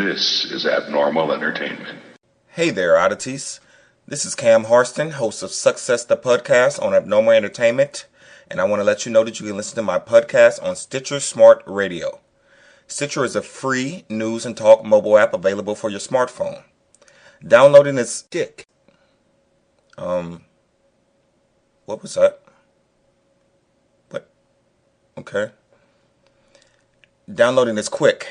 This is Abnormal Entertainment. Hey there, oddities. This is Camm, host of SuckCess the Pudcast on Abnormal Entertainment, and I want to let you know that you can listen to my podcast on Stitcher Smart Radio. Stitcher is a free news and talk mobile app available for your smartphone. Downloading is dick. What was that? What? Okay. Downloading is quick.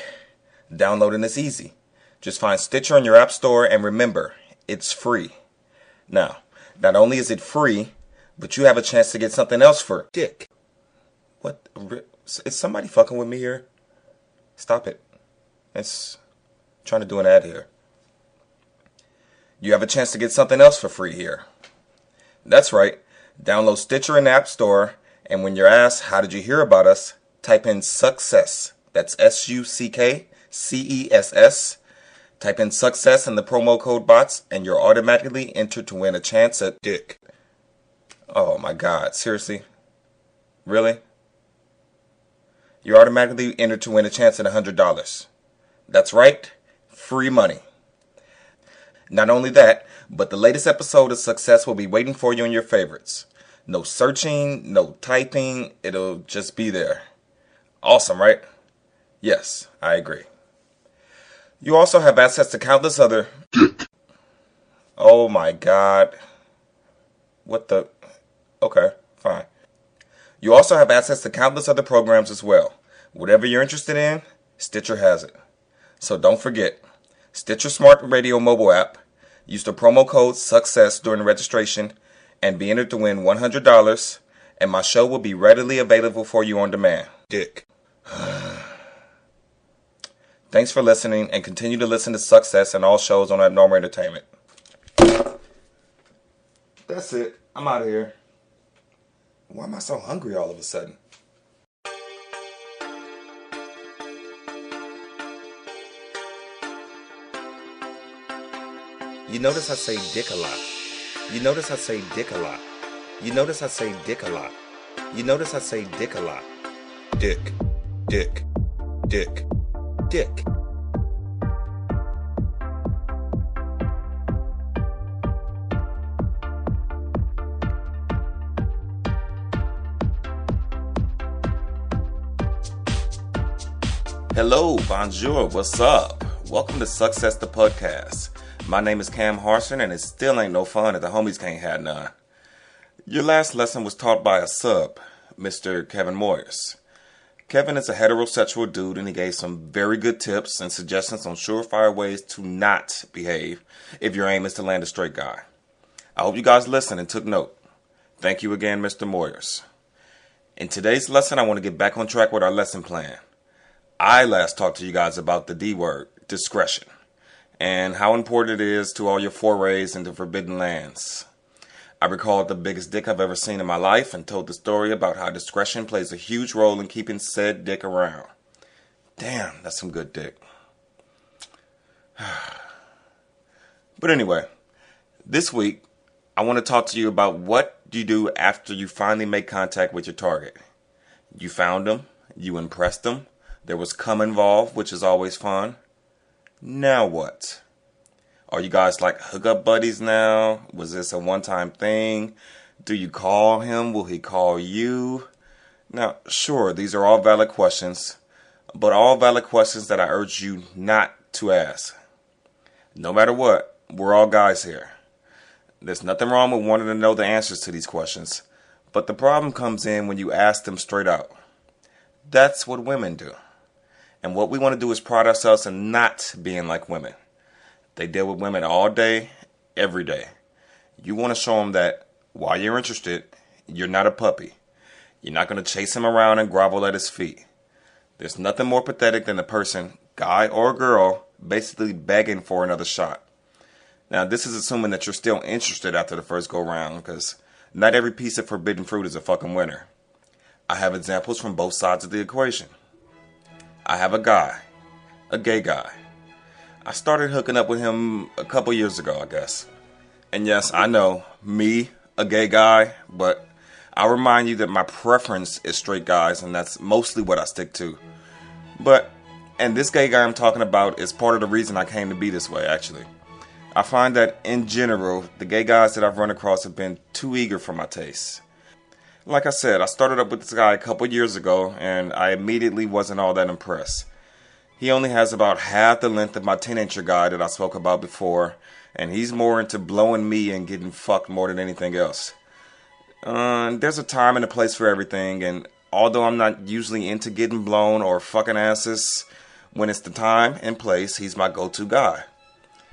Downloading is easy. Just find Stitcher in your app store and remember, it's free. Now, not only is it free, but you have a chance to get something else for dick. What? Is somebody fucking with me here? Stop it. It's trying to do an ad here. You have a chance to get something else for free here. That's right. Download Stitcher in the App Store, and when you're asked, how did you hear about us, type in SuckCess. That's SuckCess. Type in SuckCess in the promo code box, and you're automatically entered to win a chance at dick. Oh my God, seriously? Really? You're automatically entered to win a chance at $100. That's right, free money. Not only that, but the latest episode of SuckCess will be waiting for you in your favorites. No searching, no typing, it'll just be there. Awesome, right? Yes, I agree. You also have access to countless other... Oh my God. What the... Okay, fine. You also have access to countless other programs as well. Whatever you're interested in, Stitcher has it. So don't forget, Stitcher Smart Radio mobile app. Use the promo code SuckCess during registration and be entered to win $100, and my show will be readily available for you on demand. Dick. Thanks for listening, and continue to listen to SuckCess and all shows on Abnormal Entertainment. That's it. I'm out of here. Why am I so hungry all of a sudden? You notice I say dick a lot. You notice I say dick a lot. You notice I say dick a lot. You notice I say dick a lot. Dick, dick, dick, dick. Hello, bonjour, what's up? Welcome to SuckCess the Pudcast. My name is Camm, and it still ain't no fun if the homies can't have none. Your last lesson was taught by a sub, Mr. Kevin Moyers. Kevin is a heterosexual dude, and he gave some very good tips and suggestions on surefire ways to not behave if your aim is to land a straight guy. I hope you guys listened and took note. Thank you again, Mr. Moyers. In today's lesson, I want to get back on track with our lesson plan. I last talked to you guys about the D word, discretion, and how important it is to all your forays into forbidden lands. I recalled the biggest dick I've ever seen in my life and told the story about how discretion plays a huge role in keeping said dick around. Damn, that's some good dick. But anyway, this week, I want to talk to you about what you do after you finally make contact with your target. You found them, you impressed them, there was cum involved, which is always fun. Now what? Are you guys like hookup buddies now? Was this a one-time thing? Do you call him? Will he call you? Now, sure, these are all valid questions, but all valid questions that I urge you not to ask. No matter what, we're all guys here. There's nothing wrong with wanting to know the answers to these questions, but the problem comes in when you ask them straight out. That's what women do. And what we want to do is pride ourselves in not being like women. They deal with women all day, every day. You want to show them that while you're interested, you're not a puppy. You're not going to chase him around and grovel at his feet. There's nothing more pathetic than a person, guy or girl, basically begging for another shot. Now, this is assuming that you're still interested after the first go-round, because not every piece of forbidden fruit is a fucking winner. I have examples from both sides of the equation. I have a guy, a gay guy. I started hooking up with him a couple years ago, I guess. And yes, I know, me, a gay guy, but I'll remind you that my preference is straight guys, and that's mostly what I stick to. But And this gay guy I'm talking about is part of the reason I came to be this way, actually. I find that, in general, the gay guys that I've run across have been too eager for my taste. Like I said, I started up with this guy a couple years ago, and I immediately wasn't all that impressed. He only has about half the length of my teenager guy that I spoke about before, and he's more into blowing me and getting fucked more than anything else. There's a time and a place for everything, and although I'm not usually into getting blown or fucking asses, when it's the time and place, he's my go-to guy.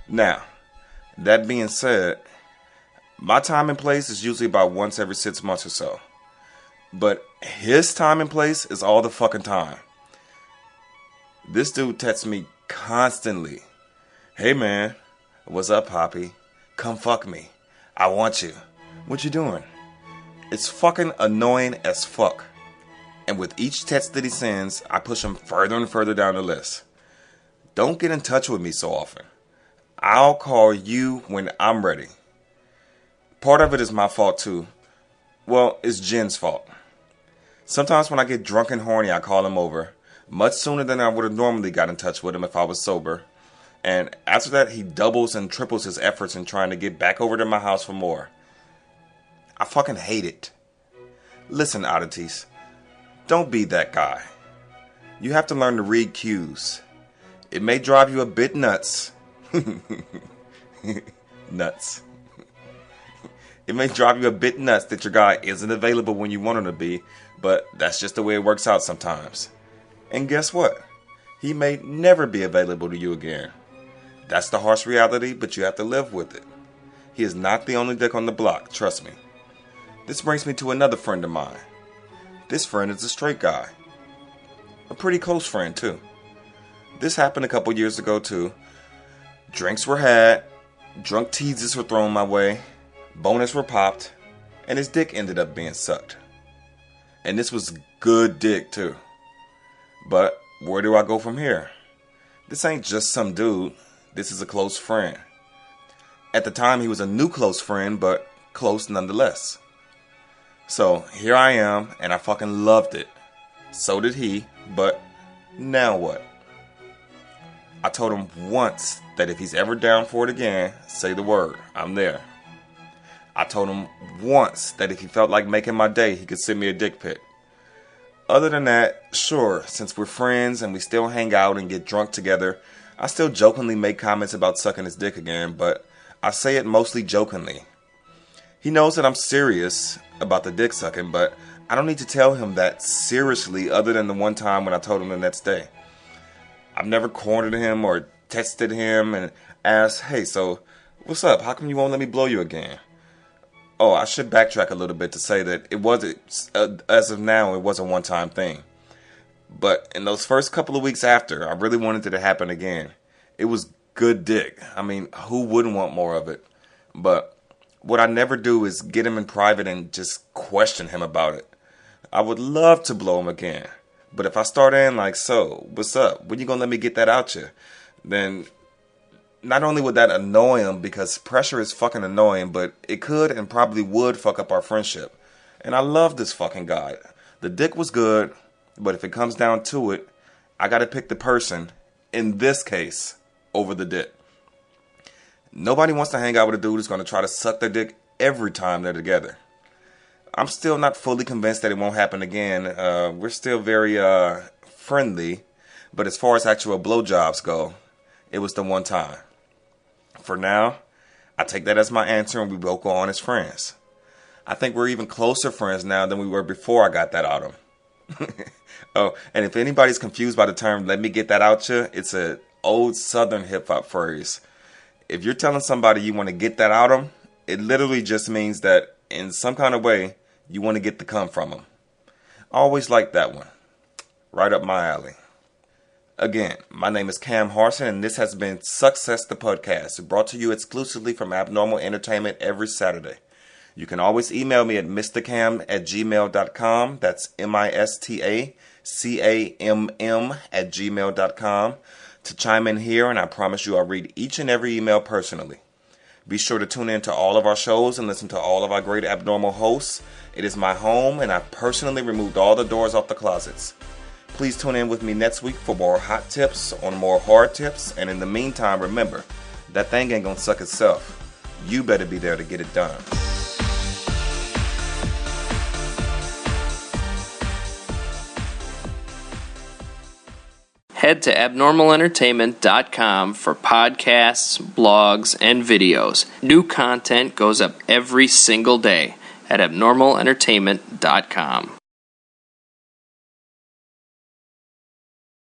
Now, that being said, my time and place is usually about once every 6 months or so. But his time and place is all the fucking time. This dude texts me constantly. Hey man, what's up Poppy? Come fuck me. I want you. What you doing? It's fucking annoying as fuck. And with each text that he sends, I push him further and further down the list. Don't get in touch with me so often. I'll call you when I'm ready. Part of it is my fault too. Well, it's Jen's fault. Sometimes when I get drunk and horny, I call him over, much sooner than I would have normally got in touch with him if I was sober. And after that, he doubles and triples his efforts in trying to get back over to my house for more. I fucking hate it. Listen, oddities, don't be that guy. You have to learn to read cues. It may drive you a bit nuts. Nuts. It may drive you a bit nuts that your guy isn't available when you want him to be, but that's just the way it works out sometimes. And guess what? He may never be available to you again. That's the harsh reality, but you have to live with it. He is not the only dick on the block, trust me. This brings me to another friend of mine. This friend is a straight guy. A pretty close friend, too. This happened a couple years ago, too. Drinks were had, drunk teases were thrown my way, bonus were popped, and his dick ended up being sucked. And this was good dick, too. But where do I go from here? This ain't just some dude. This is a close friend. At the time, he was a new close friend, but close nonetheless. So here I am, and I fucking loved it. So did he, but now what? I told him once that if he's ever down for it again, say the word. I'm there. I told him once that if he felt like making my day, he could send me a dick pic. Other than that, sure, since we're friends and we still hang out and get drunk together, I still jokingly make comments about sucking his dick again, but I say it mostly jokingly. He knows that I'm serious about the dick sucking, but I don't need to tell him that seriously other than the one time when I told him the next day. I've never cornered him or texted him and asked, hey, so what's up? How come you won't let me blow you again? Oh, I should backtrack a little bit to say that it wasn't, as of now, it was a one-time thing. But in those first couple of weeks after, I really wanted it to happen again. It was good dick. I mean, who wouldn't want more of it? But what I never do is get him in private and just question him about it. I would love to blow him again. But if I start in like, so, what's up? When you gonna let me get that out you? Then not only would that annoy him, because pressure is fucking annoying, but it could and probably would fuck up our friendship. And I love this fucking guy. The dick was good, but if it comes down to it, I gotta pick the person, in this case, over the dick. Nobody wants to hang out with a dude who's gonna try to suck their dick every time they're together. I'm still not fully convinced that it won't happen again. We're still very friendly, but as far as actual blowjobs go, it was the one time. For now, I take that as my answer and we both go on as friends. I think we're even closer friends now than we were before I got that out of him. Oh, and if anybody's confused by the term, let me get that out you, it's an old southern hip hop phrase. If you're telling somebody you want to get that out of them, it literally just means that in some kind of way, you want to get the cum from them. I always liked that one. Right up my alley. Again, my name is Camm Harson, and this has been SuckCess the Pudcast, brought to you exclusively from Abnormal Entertainment every Saturday. You can always email me at mrcam@gmail.com. That's mistacam@gmail.com to chime in here, and I promise you I'll read each and every email personally. Be sure to tune in to all of our shows and listen to all of our great abnormal hosts. It is my home, and I personally removed all the doors off the closets. Please tune in with me next week for more hot tips on more hard tips. And in the meantime, remember, that thing ain't gonna suck itself. You better be there to get it done. Head to abnormalentertainment.com for podcasts, blogs, and videos. New content goes up every single day at abnormalentertainment.com.